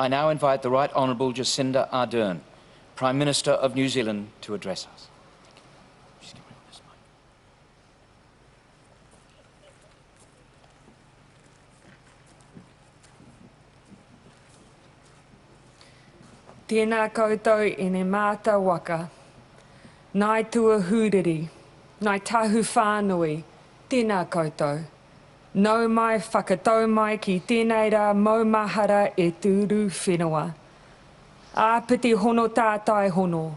I now invite the Right Honourable Jacinda Adern, Prime Minister of New Zealand, to address us. Tēnā koutou e ne māta waka, nai tua huriri, nai tahu whānui, tēnā koutou. Nau mai whakatau mai ki tēnei rā maumahara e tūru whenua. Āpiti hono tātai hono,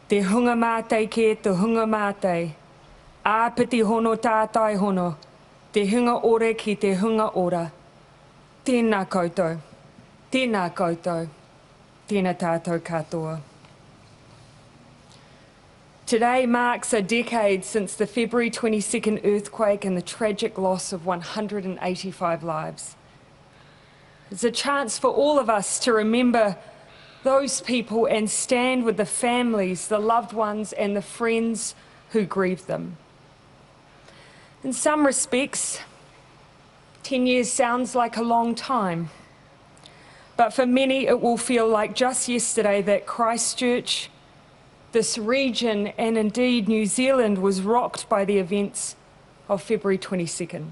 te hunga mātei ke te hunga mātei. Āpiti hono tātai hono, te hunga ore ki te hunga ora. Tēnā koutou, tēnā koutou. Tēnā tātou katoa. Today marks a decade since the February 22nd earthquake and the tragic loss of 185 lives. It's a chance for all of us to remember those people and stand with the families, the loved ones and the friends who grieve them. In some respects, 10 years sounds like a long time. But for many, it will feel like just yesterday that Christchurch, this region, and indeed New Zealand was rocked by the events of February 22nd.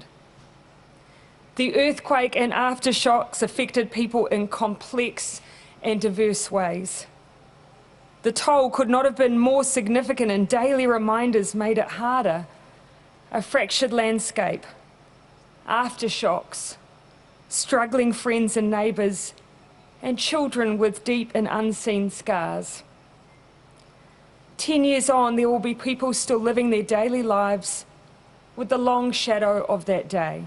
The earthquake and aftershocks affected people in complex and diverse ways. The toll could not have been more significant, and daily reminders made it harder. A fractured landscape, aftershocks, struggling friends and neighbours, and children with deep and unseen scars. 10 years on, there will be people still living their daily lives with the long shadow of that day.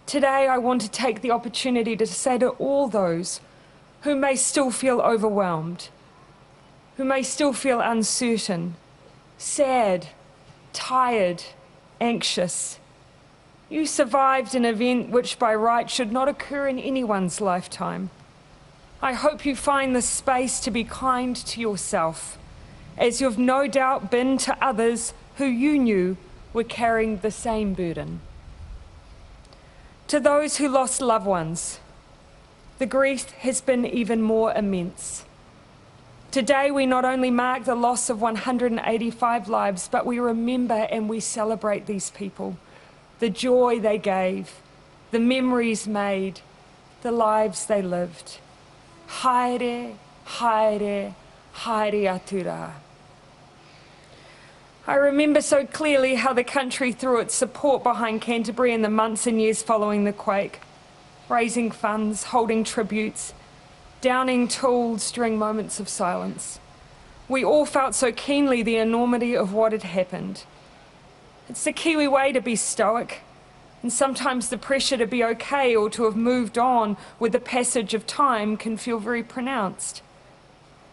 Today, I want to take the opportunity to say to all those who may still feel overwhelmed, who may still feel uncertain, sad, tired, anxious. You survived an event which by right should not occur in anyone's lifetime. I hope you find the space to be kind to yourself, as you've no doubt been to others who you knew were carrying the same burden. To those who lost loved ones, the grief has been even more immense. Today we not only mark the loss of 185 lives, but we remember and we celebrate these people. The joy they gave, the memories made, the lives they lived. Haere, haere, haere atura. I remember so clearly how the country threw its support behind Canterbury in the months and years following the quake, raising funds, holding tributes, downing tools during moments of silence. We all felt so keenly the enormity of what had happened. It's the Kiwi way to be stoic, and sometimes the pressure to be okay or to have moved on with the passage of time can feel very pronounced.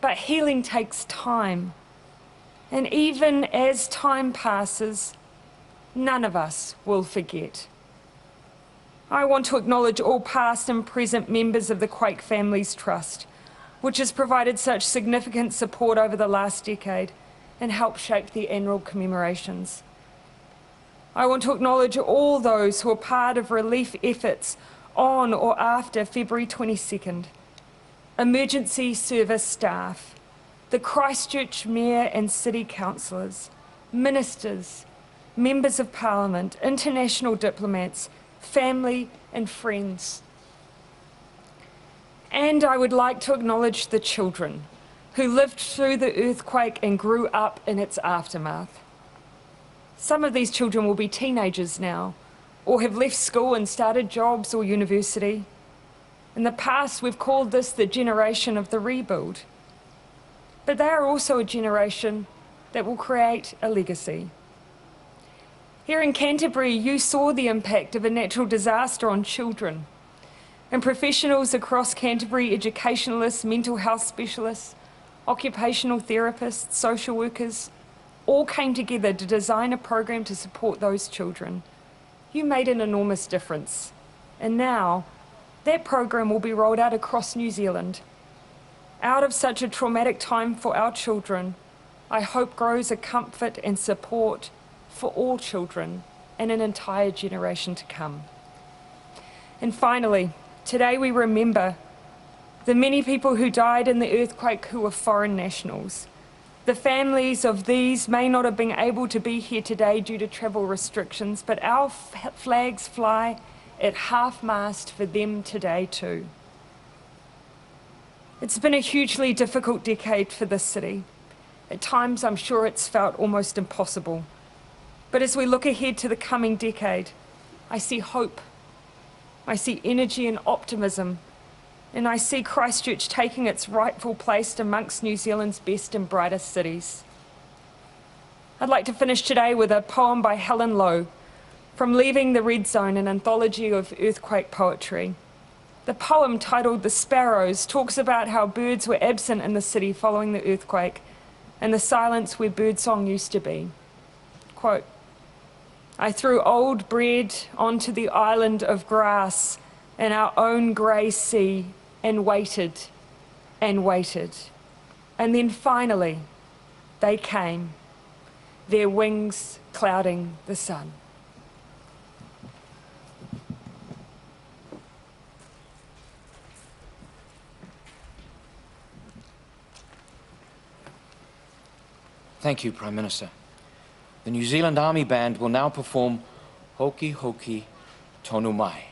But healing takes time, and even as time passes, none of us will forget. I want to acknowledge all past and present members of the Quake Families Trust, which has provided such significant support over the last decade and helped shape the annual commemorations. I want to acknowledge all those who are part of relief efforts on or after February 22nd. Emergency service staff, the Christchurch Mayor and City Councillors, ministers, members of Parliament, international diplomats, family and friends. And I would like to acknowledge the children who lived through the earthquake and grew up in its aftermath. Some of these children will be teenagers now, or have left school and started jobs or university. In the past, we've called this the generation of the rebuild. But they are also a generation that will create a legacy. Here in Canterbury, you saw the impact of a natural disaster on children, and professionals across Canterbury, educationalists, mental health specialists, occupational therapists, social workers, all came together to design a program to support those children. You made an enormous difference, and now that program will be rolled out across New Zealand. Out of such a traumatic time for our children, I hope grows a comfort and support for all children and an entire generation to come. And finally, Today we remember the many people who died in the earthquake who were foreign nationals. The families of these may not have been able to be here today due to travel restrictions, but our flags fly at half-mast for them today too. It's been a hugely difficult decade for this city. At times I'm sure it's felt almost impossible. But as we look ahead to the coming decade, I see hope. I see energy and optimism. And I see Christchurch taking its rightful place amongst New Zealand's best and brightest cities. I'd like to finish today with a poem by Helen Lowe from Leaving the Red Zone, an anthology of earthquake poetry. The poem, titled The Sparrows, talks about how birds were absent in the city following the earthquake and the silence where birdsong used to be. Quote, "I threw old bread onto the island of grass in our own grey sea and waited and waited. And then finally, they came, their wings clouding the sun." Thank you, Prime Minister. The New Zealand Army Band will now perform Hoki Hoki Tonu Mai.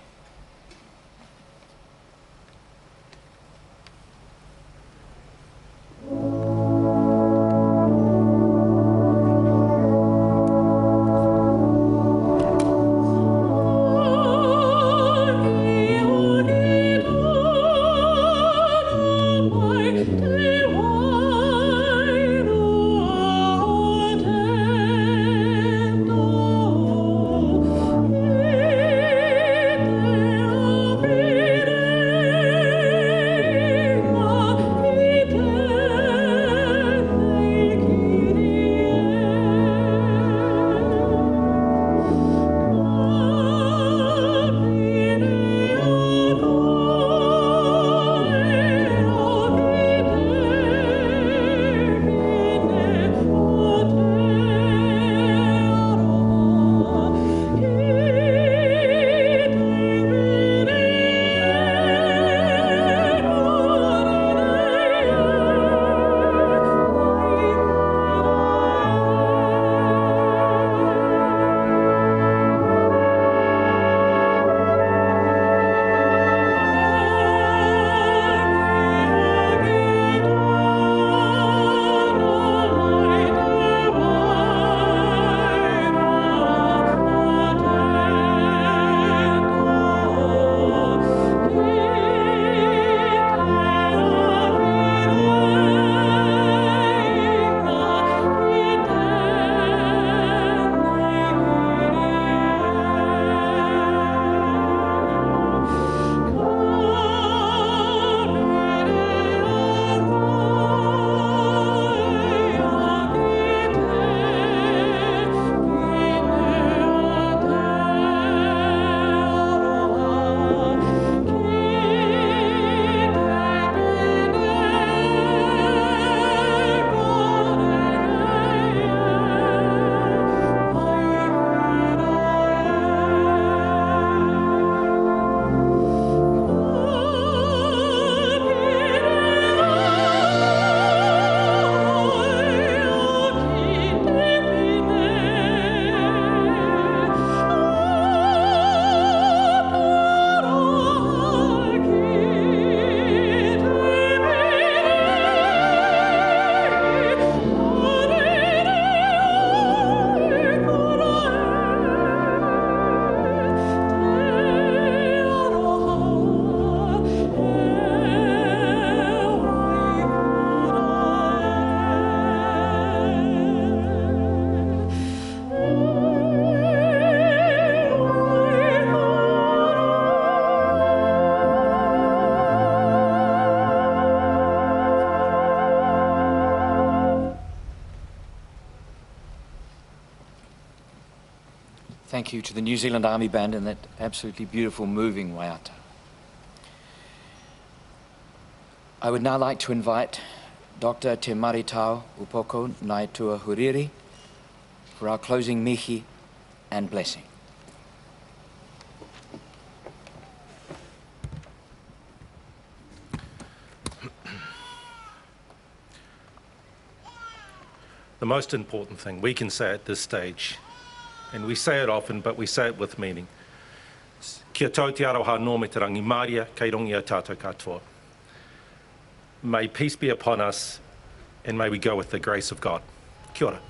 Thank you to the New Zealand Army Band and that absolutely beautiful, moving waiata. I would now like to invite Dr. Te Maritau Upoko Naitua Huriri for our closing mihi and blessing. the most important thing we can say at this stage, and we say it often, but we say it with meaning. Kia tau te aroha no me te rangi Māria, kei rongi a tātou katoa. May peace be upon us, and may we go with the grace of God. Kia ora.